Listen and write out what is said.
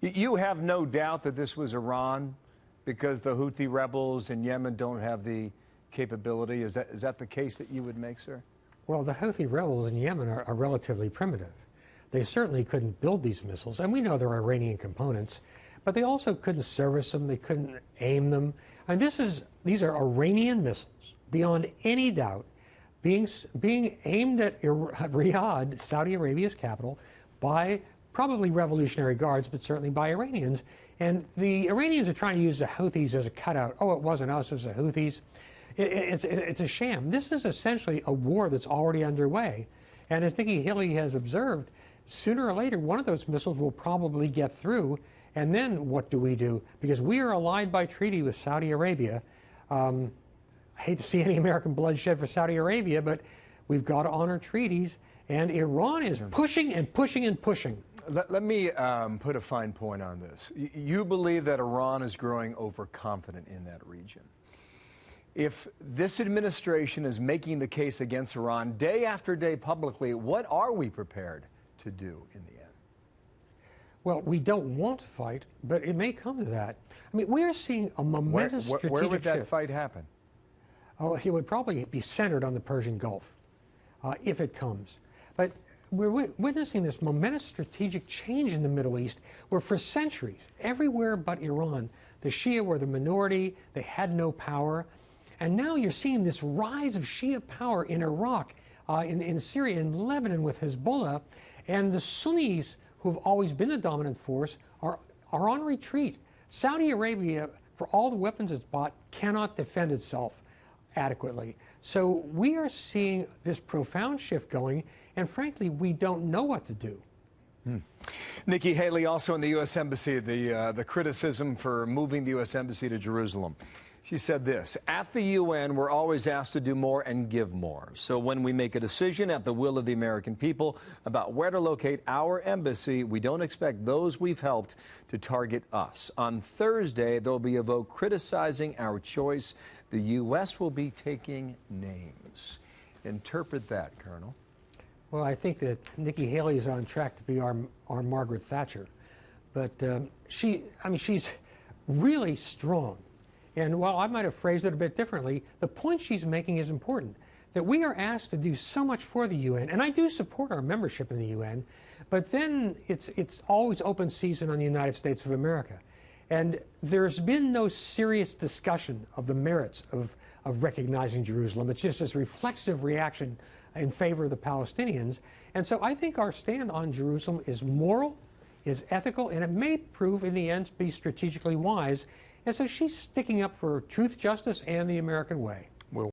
You have no doubt that this was Iran because the Houthi rebels in Yemen don't have the capability. Is that the case that you would make, sir? Well, the Houthi rebels in Yemen are relatively primitive. They certainly couldn't build these missiles, and we know they're Iranian components, but they also couldn't service them, they couldn't aim them. And these are Iranian missiles, beyond any doubt, being aimed at Riyadh, Saudi Arabia's capital, by probably Revolutionary Guards, but certainly by Iranians. And the Iranians are trying to use the Houthis as a cutout. Oh, it wasn't us, it was the Houthis. It's a sham. This is essentially a war that's already underway. And as Nikki Haley has observed, sooner or later, one of those missiles will probably get through. And then what do we do? Because we are allied by treaty with Saudi Arabia. I hate to see any American bloodshed for Saudi Arabia, but we've got to honor treaties. And Iran is pushing and pushing and pushing. Let me put a fine point on this. You believe that Iran is growing overconfident in that region. If this administration is making the case against Iran day after day publicly, what are we prepared to do in the end? Well, we don't want to fight, but it may come to that. I mean, we are seeing a momentous strategic Where would that shift. fight happen? Oh, it would probably be centered on the Persian Gulf, if it comes. But we're witnessing this momentous strategic change in the Middle East, where for centuries, everywhere but Iran, the Shia were the minority, they had no power. And now you're seeing this rise of Shia power in Iraq, in Syria, in Lebanon with Hezbollah, and the Sunnis, who have always been the dominant force, are on retreat. Saudi Arabia, for all the weapons it's bought, cannot defend itself adequately. So we are seeing this profound shift going, and frankly, we don't know what to do. Nikki Haley, also in the U.S. Embassy, the criticism for moving the U.S. Embassy to Jerusalem. She said this: at the UN, we're always asked to do more and give more. So when we make a decision at the will of the American people about where to locate our embassy, we don't expect those we've helped to target us. On Thursday, there'll be a vote criticizing our choice. The U.S. will be taking names. Interpret that, Colonel. Well, I think that Nikki Haley is on track to be our Margaret Thatcher. But she's really strong. And while I might have phrased it a bit differently, the point she's making is important, that we are asked to do so much for the UN, and I do support our membership in the UN, but then it's always open season on the United States of America. And there's been no serious discussion of the merits of recognizing Jerusalem. It's just this reflexive reaction in favor of the Palestinians. And so I think our stand on Jerusalem is moral, is ethical, and it may prove in the end to be strategically wise. And so she's sticking up for truth, justice, and the American way.